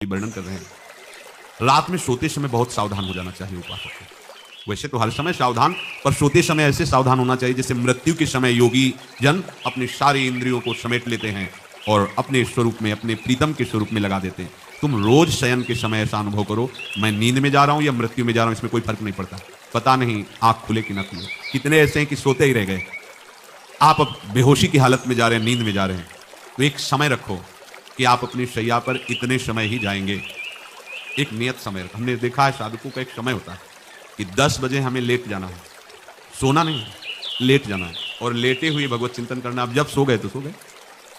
वर्णन कर रहे हैं। रात में सोते समय बहुत सावधान हो जाना चाहिए उपासक को। वैसे तो हर समय सावधान, पर सोते समय ऐसे सावधान होना चाहिए जैसे मृत्यु के समय योगी जन अपने सारे इंद्रियों को समेट लेते हैं और अपने स्वरूप में, अपने प्रीतम के स्वरूप में लगा देते हैं। तुम रोज शयन के समय ऐसा अनुभव करो, मैं नींद में जा रहा हूं या मृत्यु में जा रहा हूं, इसमें कोई फर्क नहीं पड़ता। पता नहीं आंख खुले कि ना खुले। कितने ऐसे हैं कि सोते ही रह गए। आप अब बेहोशी की हालत में जा रहे हैं, नींद में जा रहे हैं, तो एक समय रखो कि आप अपनी शैया पर इतने समय ही जाएंगे। एक नियत समय, हमने देखा है साधकों का एक समय होता है कि 10 बजे हमें लेट जाना है, सोना नहीं, लेट जाना है और लेटे हुए भगवत चिंतन करना। अब जब सो गए तो सो गए,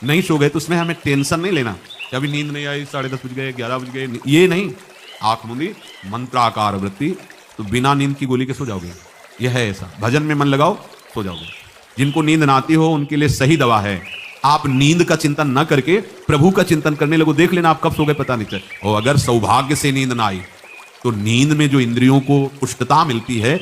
नहीं सो गए तो उसमें हमें टेंशन नहीं लेना कि अभी नींद नहीं आई, 10:30 बज गए, 11 बज गए, ये नहीं। आंख मूंदी, मंत्राकार वृत्ति, तो बिना नींद की गोली के सो जाओगे। यह है ऐसा, भजन में मन लगाओ, सो जाओगे। जिनको नींद ना आती हो उनके लिए सही दवा है, आप नींद का चिंतन न करके प्रभु का चिंतन करने लगो। देख लेना आप कब सो गए पता नहीं चले। और अगर सौभाग्य से नींद ना आई तो नींद में जो इंद्रियों को पुष्टता मिलती है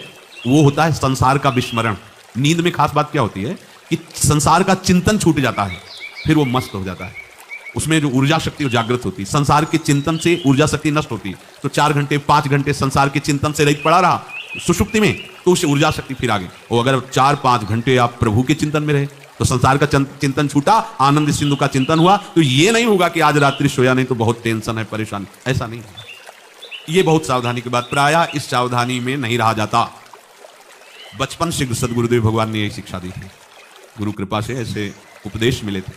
वो होता है संसार का विस्मरण। नींद में खास बात क्या होती है कि संसार का चिंतन छूट जाता है, फिर वो मस्त हो जाता है। उसमें जो ऊर्जा शक्ति जागृत होती है, संसार के चिंतन से ऊर्जा शक्ति नष्ट होती है। तो 4 घंटे 5 घंटे संसार के चिंतन से रहित पड़ा रहा सुषुप्ति में, तो उससे ऊर्जा शक्ति फिर आ गई। और अगर 4-5 घंटे आप प्रभु के चिंतन में रहे तो संसार का चिंतन छूटा, आनंद सिंधु का चिंतन हुआ। तो ये नहीं होगा कि आज रात्रि सोया नहीं तो बहुत टेंशन है, परेशान, ऐसा नहीं होगा। ये बहुत सावधानी की बात, प्रायः इस सावधानी में नहीं रहा जाता। बचपन से सदगुरुदेव भगवान ने यही शिक्षा दी थी, गुरु कृपा से ऐसे उपदेश मिले थे।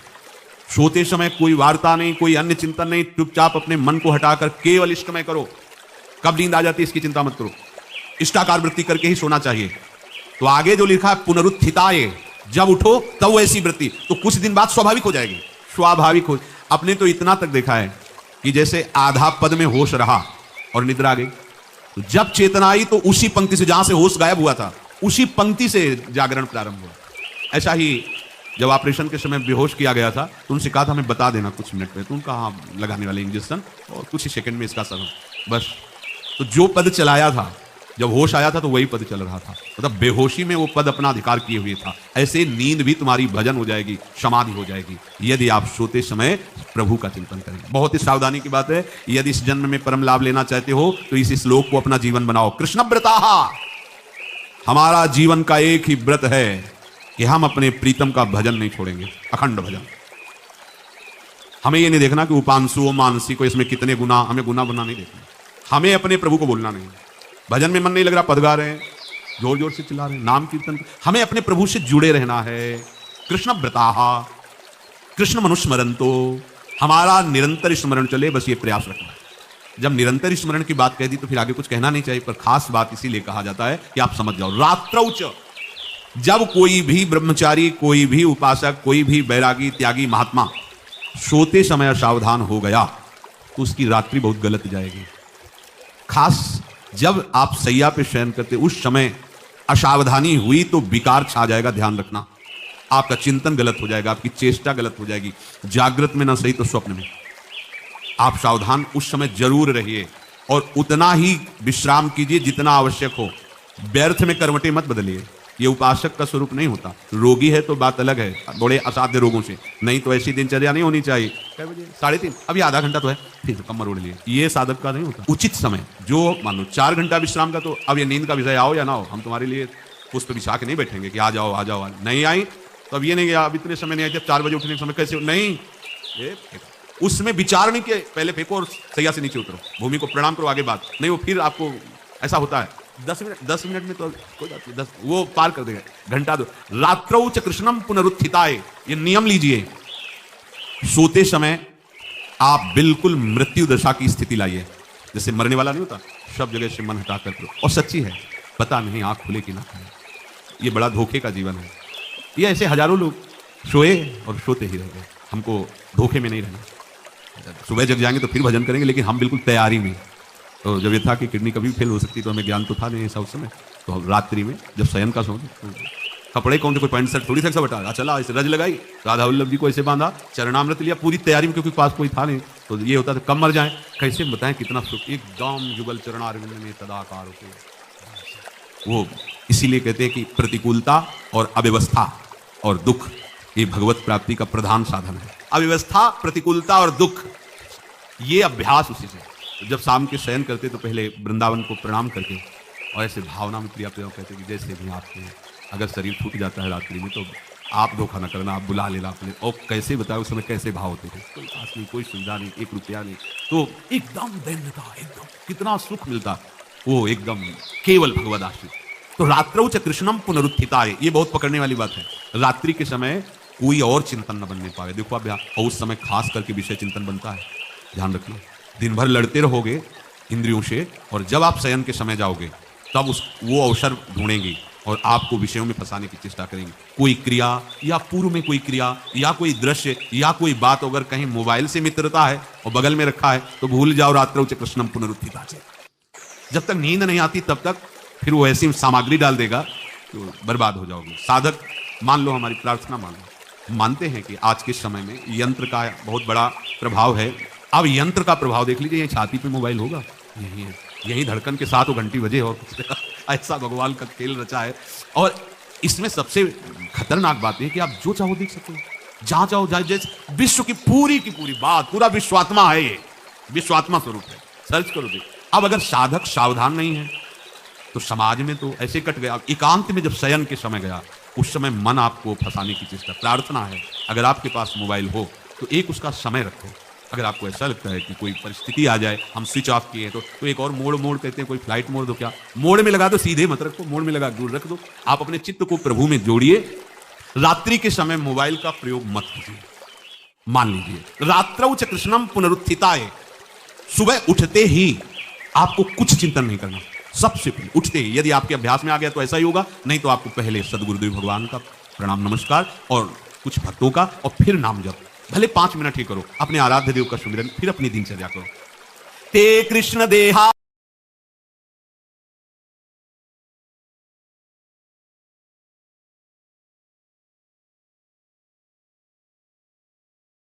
सोते समय कोई वार्ता नहीं, कोई अन्य चिंतन नहीं, चुपचाप अपने मन को हटाकर केवल इष्टमय करो। कब नींद आ जाती है इसकी चिंता मत करो, इष्टाकार वृत्ति करके ही सोना चाहिए। तो आगे जो लिखा है पुनरुत्थिताय, जब उठो तब वैसी वृत्ति, तो कुछ दिन बाद स्वाभाविक हो जाएगी, स्वाभाविक हो। अपने तो इतना तक देखा है कि जैसे आधा पद में होश रहा और निद्रा आ गई, तो जब चेतना आई तो उसी पंक्ति से जहां से होश गायब हुआ था उसी पंक्ति से जागरण प्रारंभ हुआ। ऐसा ही जब ऑपरेशन के समय बेहोश किया गया था तो उनसे कहा था हमें बता देना कुछ मिनट में, तो उनका हाँ लगाने वाले इंजेक्शन और कुछ ही सेकंड में इसका समय, बस। तो जो पद चलाया था जब होश आया था तो वही पद चल रहा था, मतलब बेहोशी में वो पद अपना अधिकार किए हुए था। ऐसे नींद भी तुम्हारी भजन हो जाएगी, समाधि हो जाएगी, यदि आप सोते समय प्रभु का चिंतन करेंगे। बहुत ही सावधानी की बात है। यदि इस जन्म में परम लाभ लेना चाहते हो तो इस श्लोक को अपना जीवन बनाओ। कृष्ण व्रताः, हमारा जीवन का एक ही व्रत है कि हम अपने प्रीतम का भजन नहीं छोड़ेंगे, अखंड भजन। हमें ये नहीं देखना कि उपांशु मानसी को इसमें कितने गुना, हमें गुना बना नहीं देखना। हमें अपने प्रभु को बोलना नहीं। भजन में मन नहीं लग रहा, पद गा रहे हैं, जोर जोर से चिल्ला रहे हैं, नाम कीर्तन, हमें अपने प्रभु से जुड़े रहना है। कृष्ण व्रताः, कृष्ण मनुस्मरन्तो, हमारा निरंतर स्मरण चले, बस ये प्रयास रखना। जब निरंतर स्मरण की बात कह दी तो फिर आगे कुछ कहना नहीं चाहिए, पर खास बात इसीलिए कहा जाता है कि आप समझ जाओ। रात्रौच, जब कोई भी ब्रह्मचारी, कोई भी उपासक, कोई भी बैरागी, त्यागी, महात्मा सोते समय सावधान हो गया तो उसकी रात्रि बहुत गलत जाएगी। खास जब आप सैया पे शयन करते उस समय असावधानी हुई तो विकार छा जाएगा, ध्यान रखना। आपका चिंतन गलत हो जाएगा, आपकी चेष्टा गलत हो जाएगी, जागृत में ना सही तो स्वप्न में। आप सावधान उस समय जरूर रहिए और उतना ही विश्राम कीजिए जितना आवश्यक हो। व्यर्थ में करवटें मत बदलिए, ये उपासक का स्वरूप नहीं होता। रोगी है तो बात अलग है, बड़े असाध्य रोगों से, नहीं तो ऐसी दिनचर्या नहीं होनी चाहिए। 3:30, अभी आधा घंटा तो है, फिर कमर ओढ़ लिए, ये साधक का नहीं होता। उचित समय, जो मान लो 4 घंटा विश्राम का, तो अब ये नींद का विषय आओ या ना हो, हम तुम्हारे लिए पुष्प बिछा के नहीं बैठेंगे कि आ जाओ आ जाओ। नहीं आई तो अब ये नहीं गया, अब इतने समय नहीं आई, जब 4 बजे उठने के समय कैसे नहीं, उसमें विचार नहीं किया, पहले फेंको और सैया से नीचे उतरो, भूमि को प्रणाम करो, आगे बात नहीं। वो फिर आपको ऐसा होता है 10 मिनट में तो कोई बात नहीं, 10 वो पार कर देगा, घंटा दो। रात्रौ च कृष्णम पुनरुत्थिताय, ये नियम लीजिए। सोते समय आप बिल्कुल मृत्यु दशा की स्थिति लाइए, जैसे मरने वाला नहीं होता, सब जगह से मन हटा कर करो। और सच्ची है, पता नहीं आंख खुले कि ना खुले, ये बड़ा धोखे का जीवन है। ये ऐसे हजारों लोग सोए और सोते ही रह गए। हमको धोखे में नहीं रहना। सुबह जग जाएंगे तो फिर भजन करेंगे, लेकिन हम बिल्कुल तैयारी में। तो जब ये था कि किडनी कभी फेल हो सकती तो हमें ज्ञान तो था नहीं ऐसा उस समय, तो हम रात्रि में जब शयन का सोच, कपड़े कौन थे, कोई पैंट शर्ट थोड़ी सा बटा, चला ऐसे रज लगाई, राधा वल्लभ जी को ऐसे बांधा, चरणामृत लिया, पूरी तैयारी में, क्योंकि पास कोई था नहीं। तो ये होता था कम मर जाए, कैसे बताएं कितना सुख, एकदम जुगल चरणारविंद में तदाकार होते। वो इसीलिए कहते हैं कि प्रतिकूलता और अव्यवस्था और दुख ये भगवत प्राप्ति का प्रधान साधन है। अव्यवस्था, प्रतिकूलता और दुख, ये अभ्यास उसी से। जब शाम के शयन करते तो पहले वृंदावन को प्रणाम करके और ऐसे भावना में क्रिया प्रयोग कहते कि जैसे भी आपके अगर शरीर छूट जाता है रात्रि में तो आप धोखा न करना, आप बुला लेना अपने। और कैसे बताओ उस समय कैसे भाव होते थे, कोई पास नहीं, कोई सुविधा नहीं, 1 रुपया नहीं, तो एकदम दैन्यता, एकदम कितना सुख मिलता, वो एकदम केवल भगवद आश्रित। तो रात्रौ च कृष्णम पुनरुत्थिताय, ये बहुत पकड़ने वाली बात है। रात्रि के समय कोई और चिंतन न बनने पाए। देखो आप, और उस समय खास करके विषय चिंतन बनता है, ध्यान रखिए। दिन भर लड़ते रहोगे इंद्रियों से, और जब आप शयन के समय जाओगे तब वो अवसर ढूंढेंगे और आपको विषयों में फंसाने की चेष्टा करेंगे। कोई क्रिया या पूर्व में कोई क्रिया या कोई दृश्य या कोई बात अगर कहीं मोबाइल से मित्रता है और बगल में रखा है तो भूल जाओ रात्रौ च कृष्णम पुनरुत्थिता। जब तक नींद नहीं आती तब तक फिर वो ऐसी सामग्री डाल देगा तो बर्बाद हो जाओगे। साधक मान लो, हमारी प्रार्थना मान लो, मानते हैं कि आज के समय में यंत्र का बहुत बड़ा प्रभाव है। अब यंत्र का प्रभाव देख लीजिए, छाती पे मोबाइल होगा, यही धड़कन के साथ वो घंटी बजे और ऐसा भगवान का खेल रचा है। और इसमें सबसे खतरनाक बात है कि आप जो चाहो देख सकते हो, जहां चाहो जाए। जैसे विश्व की पूरी बात, पूरा विश्वात्मा है, ये विश्वात्मा स्वरूप है, सर्च करो देख। अब अगर साधक सावधान नहीं है तो समाज में तो ऐसे कट गया। एकांत में जब शयन के समय गया, उस समय मन आपको फंसाने की चेष्टा। प्रार्थना है, अगर आपके पास मोबाइल हो तो एक उसका समय रखो। अगर आपको ऐसा लगता है कि कोई परिस्थिति आ जाए, हम स्विच ऑफ किए तो एक और मोड कहते हैं, कोई फ्लाइट मोड दो, क्या मोड में लगा दो, सीधे मत रखो, मोड में लगा दूर रख दो। आप अपने चित्त को प्रभु में जोड़िए। रात्रि के समय मोबाइल का प्रयोग मत कीजिए। मान लीजिए रात्रौ च कृष्णम पुनरुत्थिताय, सुबह उठते ही आपको कुछ चिंतन नहीं करना। सबसे पहले उठते ही, यदि आपके अभ्यास में आ गया तो ऐसा ही होगा, नहीं तो आपको पहले सदगुरुदेव भगवान का प्रणाम नमस्कार और कुछ भक्तों का, और फिर नाम जप। भले 5 मिनट ही करो, अपने आराध्य देव का सुमिरन, फिर अपनी दिनचर्या करो। हे कृष्ण देहा